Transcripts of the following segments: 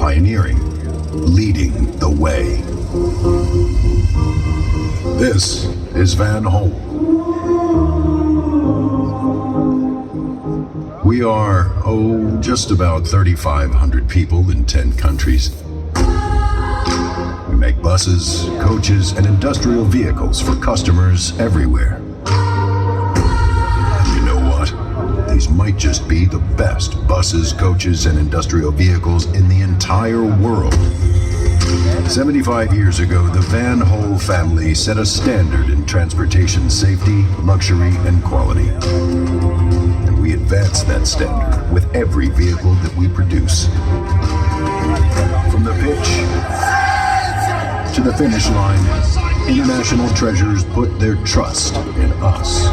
pioneering, leading the way. This is Van Hool. We are, just about 3,500 people in 10 countries. We make buses, coaches, and industrial vehicles for customers everywhere. And you know what? These might just be the best buses, coaches, and industrial vehicles in the entire world. 75 years ago, the Van Hool family set a standard in transportation safety, luxury, and quality. And we advance that standard with every vehicle that we produce. From the pitch to the finish line, international treasures put their trust in us.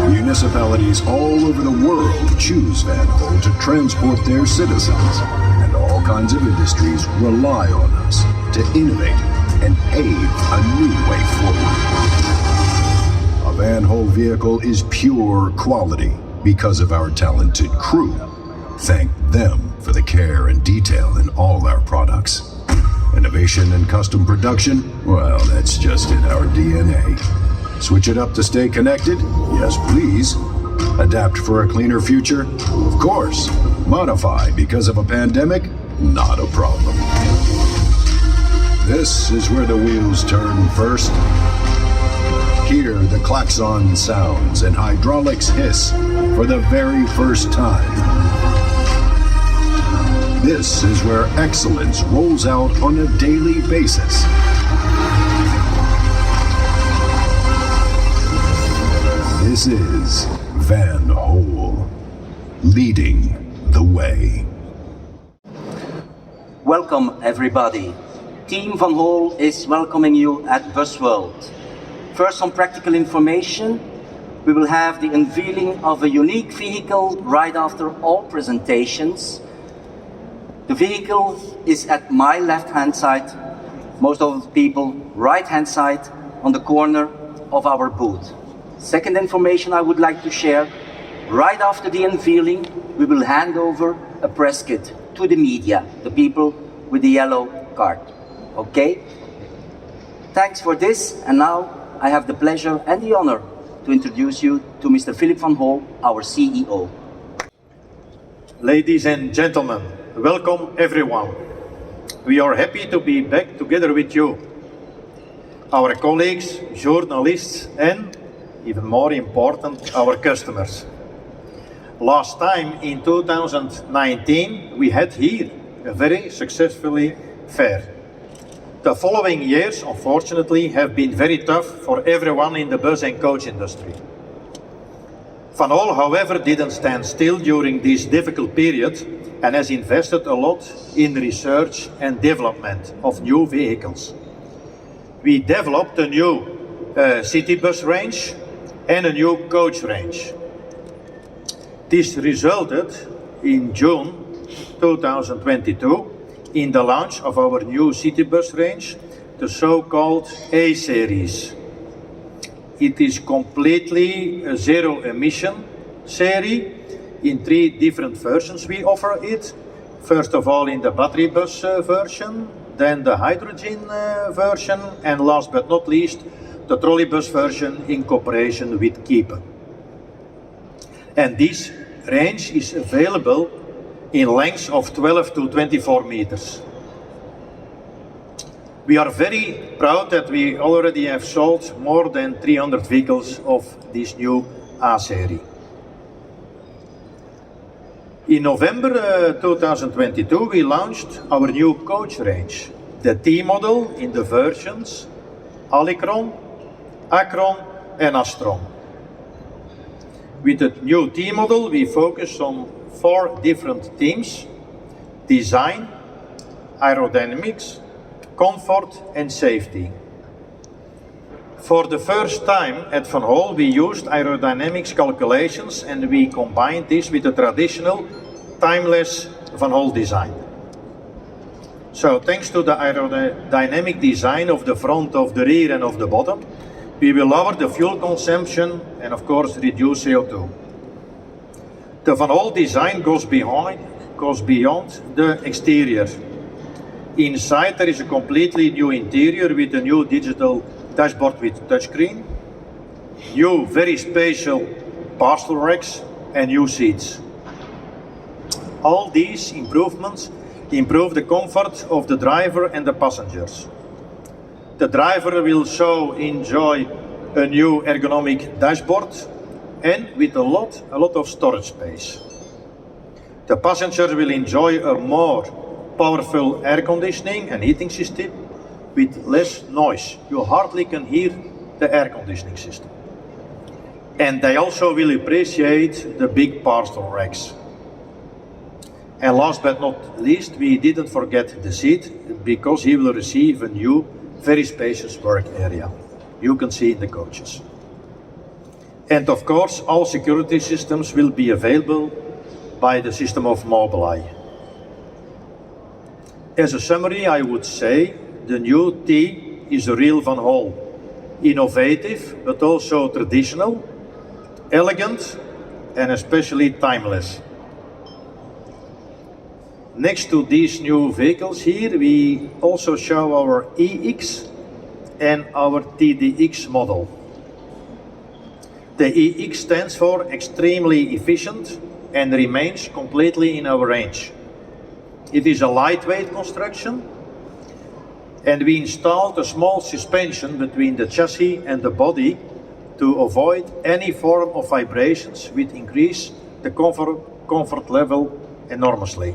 Municipalities all over the world choose Van Hool to transport their citizens, and all kinds of industries rely on us to innovate and pave a new way forward. A Van Hool vehicle is pure quality because of our talented crew. Thank them for the care and detail in all our products. Innovation and custom production, well, that's just in our DNA. Switch it up to stay connected? Yes, please. Adapt for a cleaner future? Of course. Modify because of a pandemic? Not a problem. This is where the wheels turn first. Hear the klaxon sounds and hydraulics hiss for the very first time. This is where excellence rolls out on a daily basis. This is Van Hool, leading the way. Welcome everybody. Team Van Hool is welcoming you at Busworld. First, some practical information. We will have the unveiling of a unique vehicle right after all presentations. The vehicle is at my left-hand side, most of the people right-hand side on the corner of our booth. Second information I would like to share, right after the unveiling, we will hand over a press kit to the media, the people with the yellow card. Okay? Thanks for this, and now I have the pleasure and the honor to introduce you to Mr. Philip Van Hool, our CEO. Ladies and gentlemen, welcome everyone. We are happy to be back together with you, our colleagues, journalists, and even more important, our customers. Last time in 2019, we had here a very successful fair. The following years, unfortunately, have been very tough for everyone in the bus and coach industry. Van Hool, however, didn't stand still during this difficult period and has invested a lot in research and development of new vehicles. We developed a new city bus range and a new coach range. This resulted in June 2022 in the launch of our new city bus range, the so-called A-Series. It is completely a zero-emission series. In 3 different versions we offer it. First of all in the battery bus version, then the hydrogen version, and last but not least, the trolleybus version in cooperation with Keeper. And this range is available in lengths of 12 to 24 meters. We are very proud that we already have sold more than 300 vehicles of this new A-Series. In November 2022, we launched our new coach range, the T-model in the versions Alicron, Acron and Astron. With the new T-model, we focus on 4 different themes: design, aerodynamics, comfort and safety. For the first time at Van Hool, we used aerodynamics calculations and we combined this with the traditional timeless Van Hool design. So thanks to the aerodynamic design of the front, of the rear and of the bottom, we will lower the fuel consumption and of course reduce CO2. The Van Hool design goes beyond the exterior. Inside there is a completely new interior with a new digital dashboard with touchscreen, new very spatial parcel racks and new seats. All these improvements improve the comfort of the driver and the passengers. The driver will so enjoy a new ergonomic dashboard and with a lot of storage space. The passengers will enjoy a more powerful air conditioning and heating system with less noise. You hardly can hear the air conditioning system. And they also will appreciate the big parcel racks. And last but not least, we didn't forget the seat, because he will receive a new, very spacious work area. You can see in the coaches. And of course, all security systems will be available by the system of Mobileye. As a summary, I would say the new T is a real Van Hool. Innovative, but also traditional, elegant, and especially timeless. Next to these new vehicles here, we also show our EX and our TDX model. The EX stands for extremely efficient and remains completely in our range. It is a lightweight construction, and we installed a small suspension between the chassis and the body to avoid any form of vibrations, which increase the comfort level enormously.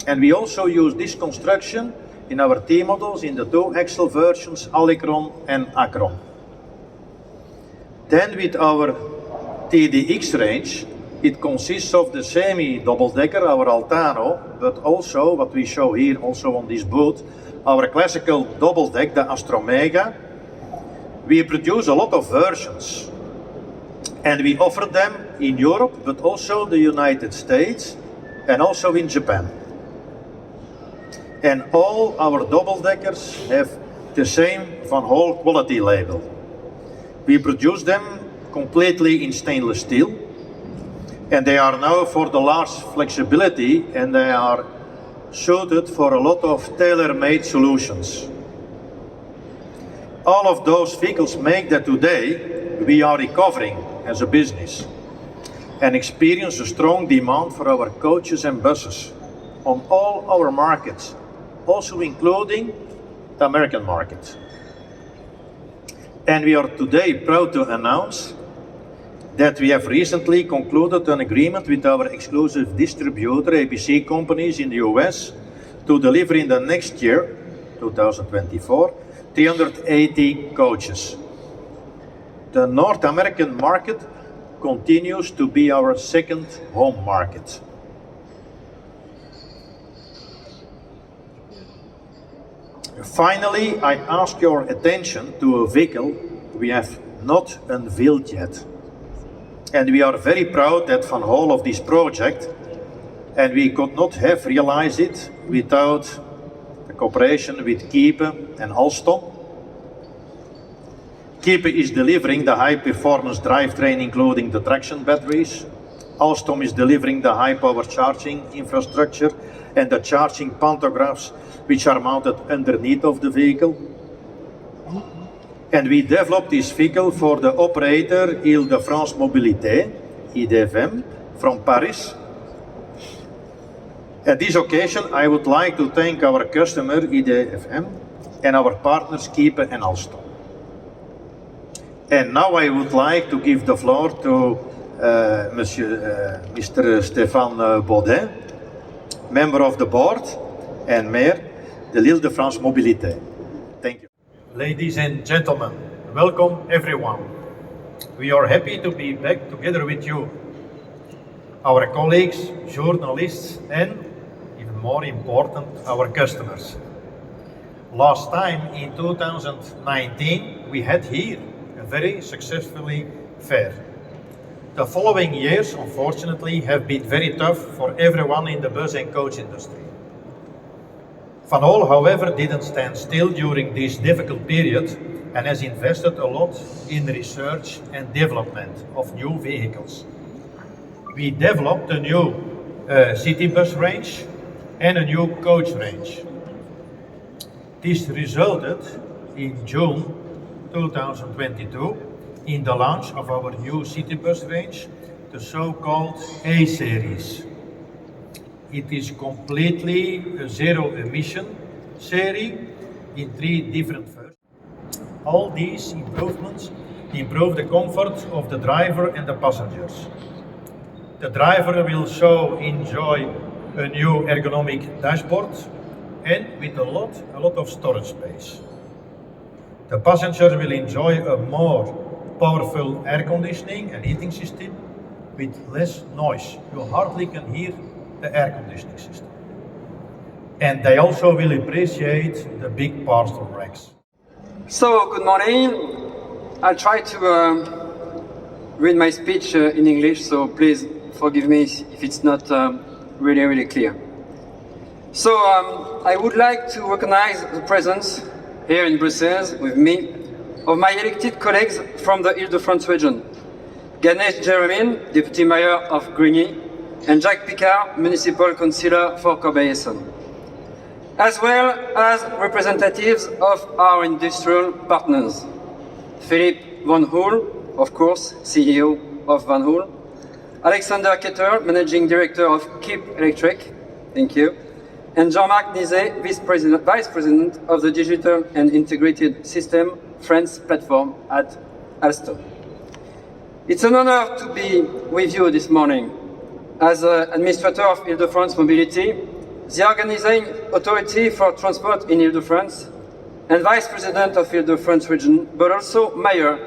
And we also use this construction in our T models in the two axle versions, Alicron and Acron. Then with our TDX range, it consists of the semi-double-decker, our Altano, but also, what we show here also on this boot, our classical double-deck, the Astromega. We produce a lot of versions, and we offer them in Europe, but also the United States, and also in Japan. And all our double-deckers have the same Van Hool quality label. We produce them completely in stainless steel, and they are now for the large flexibility, and they are suited for a lot of tailor-made solutions. All of those vehicles make that today we are recovering as a business and experience a strong demand for our coaches and buses on all our markets, also including the American market. And we are today proud to announce that we have recently concluded an agreement with our exclusive distributor, ABC Companies in the US, to deliver in the next year, 2024, 380 coaches. The North American market continues to be our second home market. Finally, I ask your attention to a vehicle we have not unveiled yet. And we are very proud that Van Hool of this project, and we could not have realized it without the cooperation with Kiepe and Alstom. Kiepe is delivering the high-performance drivetrain, including the traction batteries. Alstom is delivering the high-power charging infrastructure and the charging pantographs, which are mounted underneath of the vehicle. And we developed this vehicle for the operator Île-de-France Mobilité, IDFM, from Paris. At this occasion, I would like to thank our customer IDFM and our partners Kiepe and Alstom. And now I would like to give the floor to Mr. Stéphane Baudet, member of the board and mayor de l'Île-de-France Mobilité. Thank you. Ladies and gentlemen, welcome everyone. We are happy to be back together with you, our colleagues, journalists, and even more important, our customers. Last time in 2019, we had here a very successfully fair. The following years, unfortunately, have been very tough for everyone in the bus and coach industry. Van Hool, however, didn't stand still during this difficult period and has invested a lot in research and development of new vehicles. We developed a new city bus range and a new coach range. This resulted in June 2022 in the launch of our new city bus range, the so-called A-series. It is completely a zero-emission series in 3 different versions. All these improvements improve the comfort of the driver and the passengers. The driver will so enjoy a new ergonomic dashboard and with a lot of storage space. The passenger will enjoy a more powerful air conditioning and heating system with less noise. You hardly can hear the air conditioning system. And they also will appreciate the big parcel racks. So, good morning. I'll try to read my speech in English, so please forgive me if it's not really clear. So, I would like to recognize the presence here in Brussels with me of my elected colleagues from the Île-de-France region. Ganesh Jeremy, Deputy Mayor of Grigny, and Jacques Picard, Municipal Councillor for Corbeil-Essonnes, as well as representatives of our industrial partners. Philippe Van Hool, of course, CEO of Van Hool, Alexander Ketter, Managing Director of Keep Electric, thank you, and Jean-Marc Nizet, Vice President of the Digital and Integrated System France platform at Alstom. It's an honor to be with you this morning. As Administrator of Île-de-France Mobility, the organizing authority for transport in Île-de-France, and Vice President of Île-de-France region, but also Mayor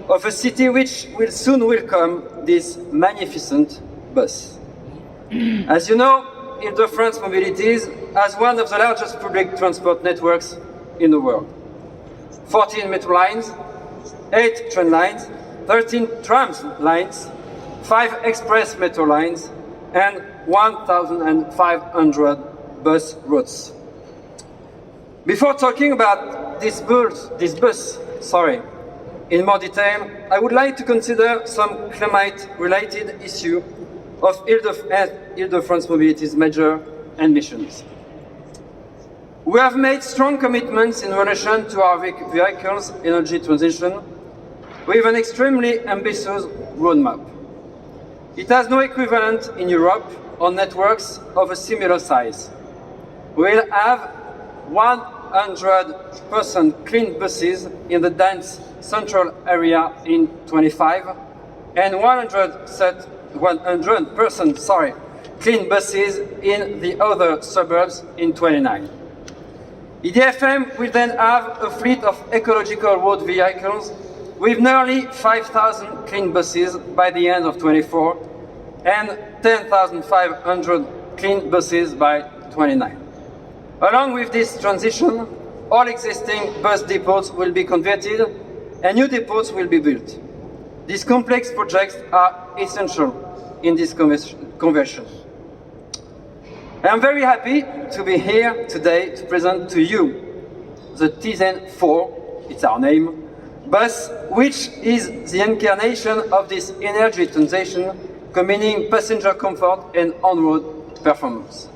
of a city which will soon welcome this magnificent bus. As you know, Île-de-France Mobilities has one of the largest public transport networks in the world. 14 metro lines, 8 train lines, 13 tram lines, 5 express metro lines, and 1,500 bus routes. Before talking about this bus, in more detail, I would like to consider some climate-related issue of Île-de-France Mobility's major ambitions. We have made strong commitments in relation to our vehicles' energy transition with an extremely ambitious roadmap. It has no equivalent in Europe on networks of a similar size. We will have 100% clean buses in the dense central area in 25 and 100% clean buses in the other suburbs in 29. EDFM will then have a fleet of ecological road vehicles with nearly 5,000 clean buses by the end of 24 and 10,500 clean buses by 29. Along with this transition, all existing bus depots will be converted and new depots will be built. These complex projects are essential in this conversion. I am very happy to be here today to present to you the Tizen 4, it's our name, bus, which is the incarnation of this energy transition, combining passenger comfort and on-road performance.